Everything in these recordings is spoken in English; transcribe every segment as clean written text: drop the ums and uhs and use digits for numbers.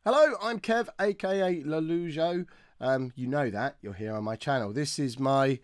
Hello, I'm Kev, aka Lollujo. You know that, you're here on my channel. This is my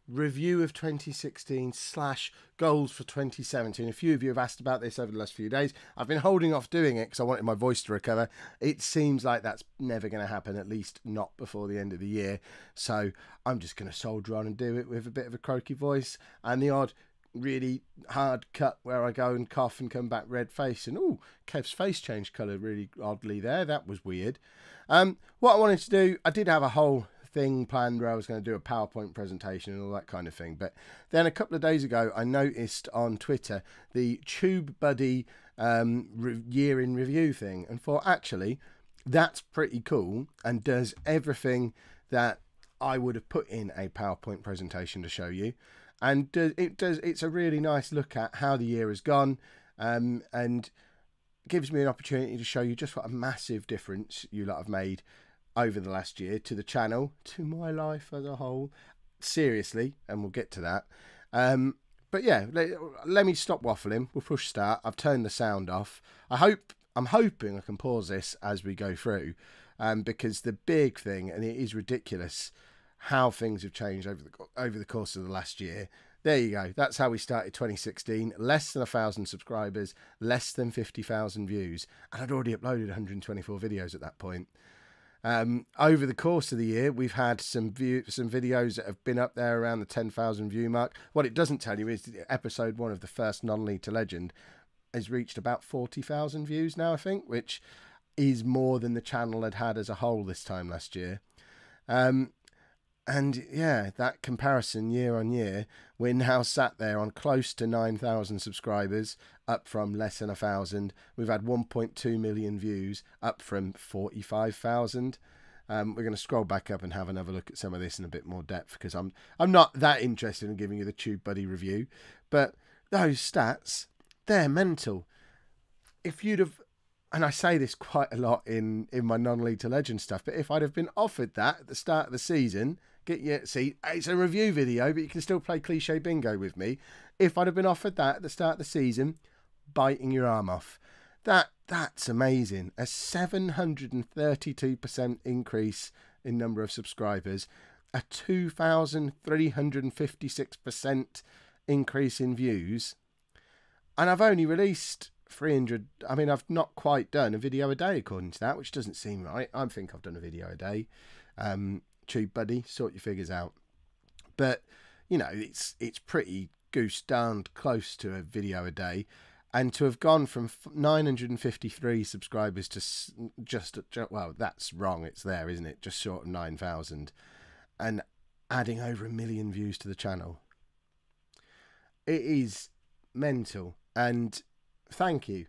review of 2016 / goals for 2017. A few of you have asked about this over the last few days. I've been holding off doing it because I wanted my voice to recover. It seems like that's never going to happen, at least not before the end of the year. So I'm just going to soldier on and do it with a bit of a croaky voice and the odd really hard cut where I go and cough and come back red face and oh, Kev's face changed colour really oddly there. That was weird. What I wanted to do, I did have a whole thing planned where I was going to do a PowerPoint presentation and all that kind of thing, but then a couple of days ago I noticed on Twitter the TubeBuddy year in review thing and thought actually that's pretty cool and does everything that I would have put in a PowerPoint presentation to show you. And it's a really nice look at how the year has gone, and gives me an opportunity to show you just what a massive difference you lot have made over the last year to the channel, to my life as a whole. Seriously, and we'll get to that. But yeah, let me stop waffling. We'll push start. I've turned the sound off. I'm hoping I can pause this as we go through, because the big thing, and it is ridiculous how things have changed over the course of the last year. There you go. That's how we started 2016. Less than 1,000 subscribers, less than 50,000 views, and I'd already uploaded 124 videos at that point. Over the course of the year, we've had some videos that have been up there around the 10,000 view mark. What it doesn't tell you is that episode 1 of the first Non-League to Legend has reached about 40,000 views now, I think, which is more than the channel had as a whole this time last year. And yeah, that comparison year on year, we're now sat there on close to 9,000 subscribers, up from less than 1,000. We've had 1.2 million views, up from 45,000. We're going to scroll back up and have another look at some of this in a bit more depth because I'm not that interested in giving you the TubeBuddy review, but those stats, they're mental. If you'd have, and I say this quite a lot in my Non-League to Legend stuff, but if I'd have been offered that at the start of the season, see, it's a review video, but you can still play cliche bingo with me. If I'd have been offered that at the start of the season, biting your arm off. That's amazing. A 732% increase in number of subscribers, a 2,356% increase in views, and I've only released 300. I mean, I've not quite done a video a day according to that, which doesn't seem right. I think I've done a video a day. TubeBuddy, sort your figures out. But you know, it's pretty goose darned close to a video a day, and to have gone from 953 subscribers to just well, that's wrong. It's there, isn't it? Just short of 9,000, and adding over 1 million views to the channel. It is mental, and thank you.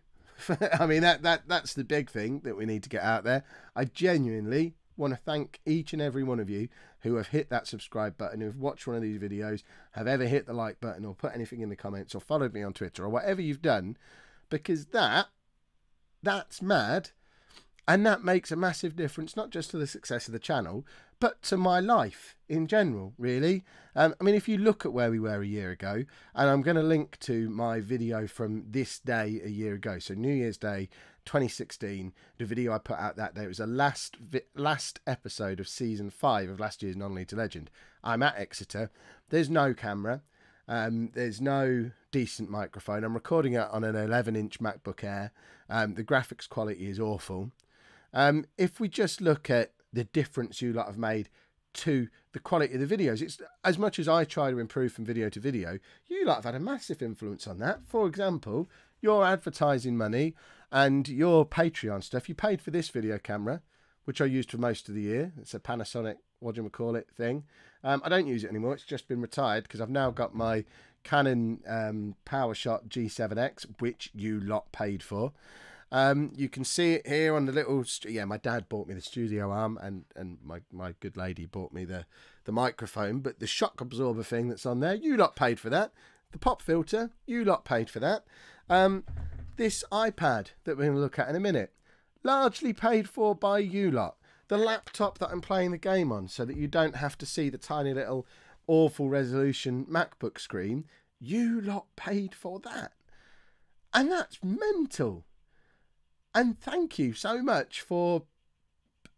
I mean, that's the big thing that we need to get out there. I genuinely want to thank each and every one of you who have hit that subscribe button, who have watched one of these videos, have ever hit the like button or put anything in the comments or followed me on Twitter or whatever you've done, because that's mad, and that makes a massive difference, not just to the success of the channel, but to my life in general, really. I mean, if you look at where we were a year ago, and I'm going to link to my video from this day a year ago, so New Year's Day 2016, the video I put out that day, it was the last episode of season 5 of last year's Non-League to Legend. I'm at Exeter. There's no camera. There's no decent microphone. I'm recording it on an 11-inch MacBook Air. The graphics quality is awful. If we just look at the difference you lot have made to the quality of the videos, it's as much as I try to improve from video to video, you lot have had a massive influence on that. For example, your advertising money and your Patreon stuff. You paid for this video camera, which I used for most of the year. It's a Panasonic, whatchamacallit thing. I don't use it anymore. It's just been retired because I've now got my Canon PowerShot G7X, which you lot paid for. You can see it here on the little, yeah, my dad bought me the studio arm, and my good lady bought me the microphone, but the shock absorber thing that's on there, you lot paid for that. The pop filter, you lot paid for that. This iPad that we're going to look at in a minute, largely paid for by you lot. The laptop that I'm playing the game on, so that you don't have to see the tiny little awful resolution MacBook screen, you lot paid for that. And that's mental. And thank you so much for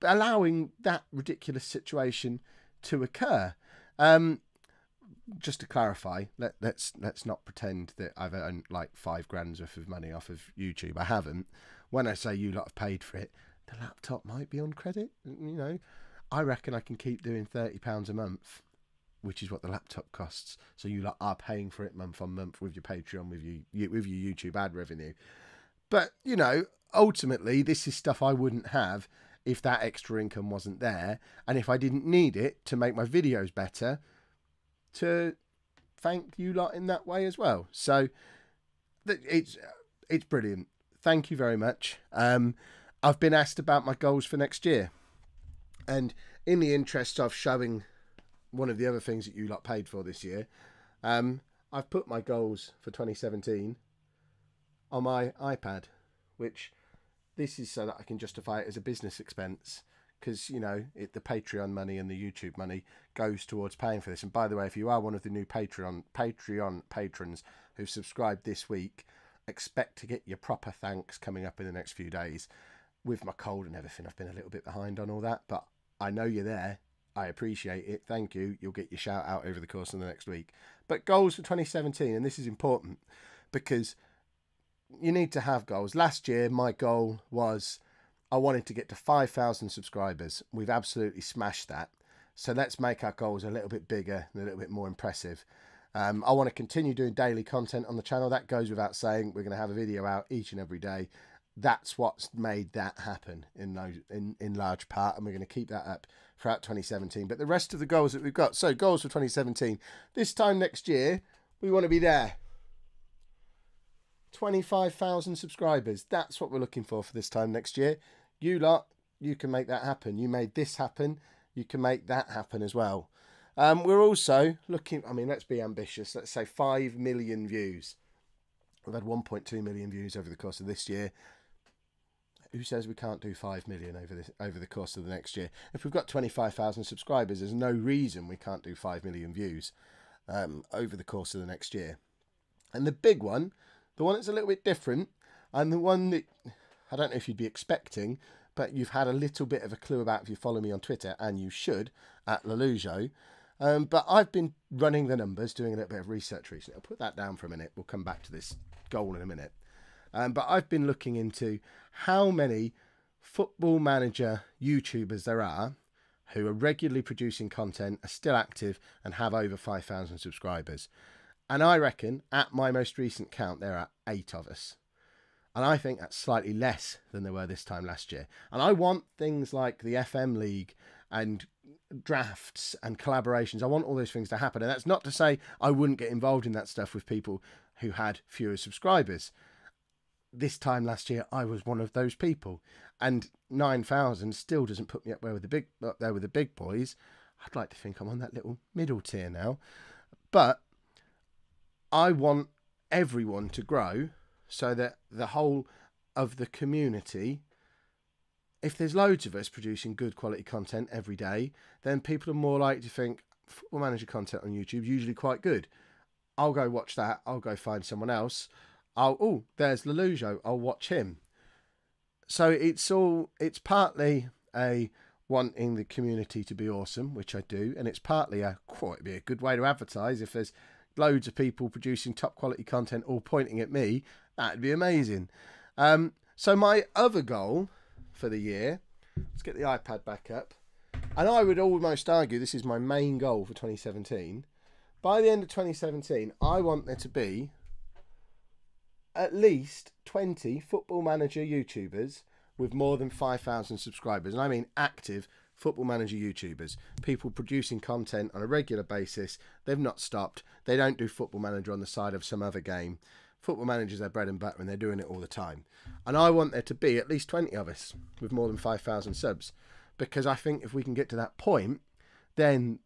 allowing that ridiculous situation to occur. Just to clarify, let's not pretend that I've earned like £5 worth of money off of YouTube. I haven't. When I say you lot have paid for it, the laptop might be on credit. You know, I reckon I can keep doing £30 a month, which is what the laptop costs. So you lot are paying for it month on month with your Patreon, with your YouTube ad revenue. But you know, ultimately, this is stuff I wouldn't have if that extra income wasn't there, and if I didn't need it to make my videos better, to thank you lot in that way as well. So it's brilliant. Thank you very much. I've been asked about my goals for next year, and in the interest of showing one of the other things that you lot paid for this year, I've put my goals for 2017 on my iPad, which this is so that I can justify it as a business expense, because, you know, the Patreon money and the YouTube money goes towards paying for this. And by the way, if you are one of the new Patreon patrons who've subscribed this week, expect to get your proper thanks coming up in the next few days. With my cold and everything, I've been a little bit behind on all that, but I know you're there. I appreciate it. Thank you. You'll get your shout out over the course of the next week. But goals for 2017, and this is important because you need to have goals. Last year, my goal was I wanted to get to 5,000 subscribers. We've absolutely smashed that. So let's make our goals a little bit bigger and a little bit more impressive. I want to continue doing daily content on the channel. That goes without saying. We're going to have a video out each and every day. That's what's made that happen in large part, and we're going to keep that up throughout 2017. But the rest of the goals that we've got, so goals for 2017, this time next year, we want to be there. 25,000 subscribers. That's what we're looking for this time next year. You lot, you can make that happen. You made this happen. You can make that happen as well. We're also looking, I mean, let's be ambitious. Let's say 5 million views. We've had 1.2 million views over the course of this year. Who says we can't do 5 million over the course of the next year? If we've got 25,000 subscribers, there's no reason we can't do 5 million views over the course of the next year. And the big one, the one that's a little bit different, and the one that I don't know if you'd be expecting, but you've had a little bit of a clue about if you follow me on Twitter, and you should, at Lollujo. But I've been running the numbers, doing a little bit of research recently. I'll put that down for a minute. We'll come back to this goal in a minute. But I've been looking into how many Football Manager YouTubers there are who are regularly producing content, are still active, and have over 5,000 subscribers. And I reckon, at my most recent count, there are 8 of us. And I think that's slightly less than there were this time last year. And I want things like the FM League and drafts and collaborations. I want all those things to happen. And that's not to say I wouldn't get involved in that stuff with people who had fewer subscribers. This time last year, I was one of those people. And 9,000 still doesn't put me up there with the big boys. I'd like to think I'm on that little middle tier now. But I want everyone to grow so that the whole of the community, if there's loads of us producing good quality content every day, then people are more likely to think Football Manager content on YouTube is usually quite good. I'll go watch that. I'll go find someone else. Oh, there's Lollujo. I'll watch him. So it's partly a wanting the community to be awesome, which I do, and it's partly it'd be a good way to advertise if there's loads of people producing top quality content all pointing at me. That'd be amazing. So my other goal for the year, let's get the iPad back up, and I would almost argue this is my main goal for 2017. By the end of 2017, I want there to be at least 20 Football Manager YouTubers with more than 5,000 subscribers. And I mean active Football Manager YouTubers. People producing content on a regular basis. They've not stopped. They don't do Football Manager on the side of some other game. Football Manager is their bread and butter, and they're doing it all the time. And I want there to be at least 20 of us with more than 5,000 subs. Because I think if we can get to that point, then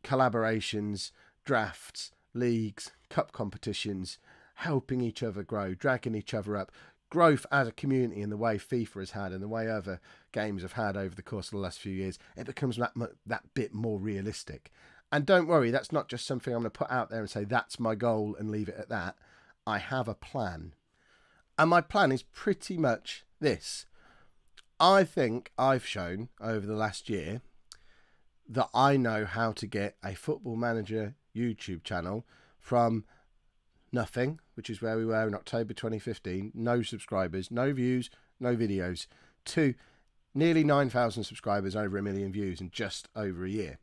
collaborations, drafts, leagues, cup competitions, helping each other grow, dragging each other up, growth as a community in the way FIFA has had and the way other games have had over the course of the last few years, it becomes that bit more realistic. And don't worry, that's not just something I'm going to put out there and say that's my goal and leave it at that. I have a plan. And my plan is pretty much this. I think I've shown over the last year that I know how to get a Football Manager YouTube channel from nothing, which is where we were in October 2015, no subscribers, no views, no videos, to nearly 9,000 subscribers, over 1 million views in just over a year.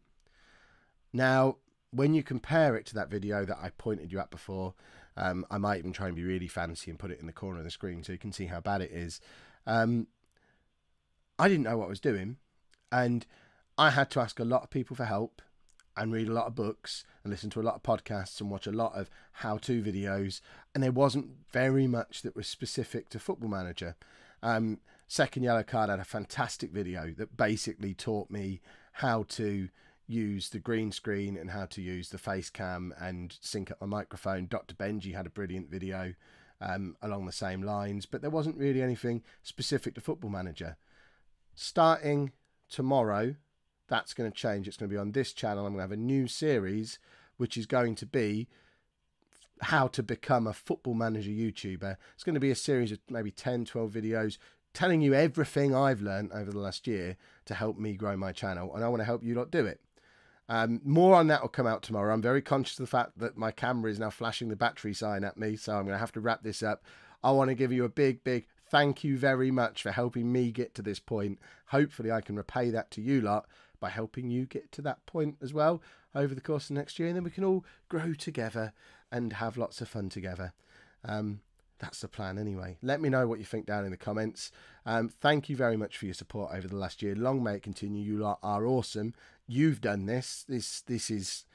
Now, when you compare it to that video that I pointed you at before, I might even try and be really fancy and put it in the corner of the screen so you can see how bad it is. I didn't know what I was doing, and I had to ask a lot of people for help and read a lot of books and listen to a lot of podcasts and watch a lot of how-to videos, and there wasn't very much that was specific to Football Manager. Second Yellow Card had a fantastic video that basically taught me how to use the green screen and how to use the face cam and sync up my microphone. Dr. Benji had a brilliant video along the same lines, but there wasn't really anything specific to Football Manager. Starting tomorrow, that's going to change. It's going to be on this channel. I'm going to have a new series, which is going to be how to become a Football Manager YouTuber. It's going to be a series of maybe 10, 12 videos telling you everything I've learned over the last year to help me grow my channel, and I want to help you lot do it. More on that will come out tomorrow. I'm very conscious of the fact that my camera is now flashing the battery sign at me, so I'm going to have to wrap this up. I want to give you a big thank you very much for helping me get to this point. Hopefully I can repay that to you lot by helping you get to that point as well over the course of next year, and then we can all grow together and have lots of fun together. That's the plan anyway. Let me know what you think down in the comments. Thank you very much for your support over the last year. Long may it continue. You lot are awesome. You've done this. This is,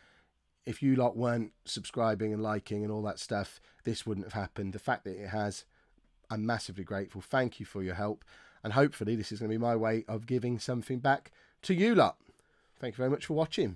if you lot weren't subscribing and liking and all that stuff, this wouldn't have happened. The fact that it has, I'm massively grateful. Thank you for your help. And hopefully this is going to be my way of giving something back to you lot. Thank you very much for watching.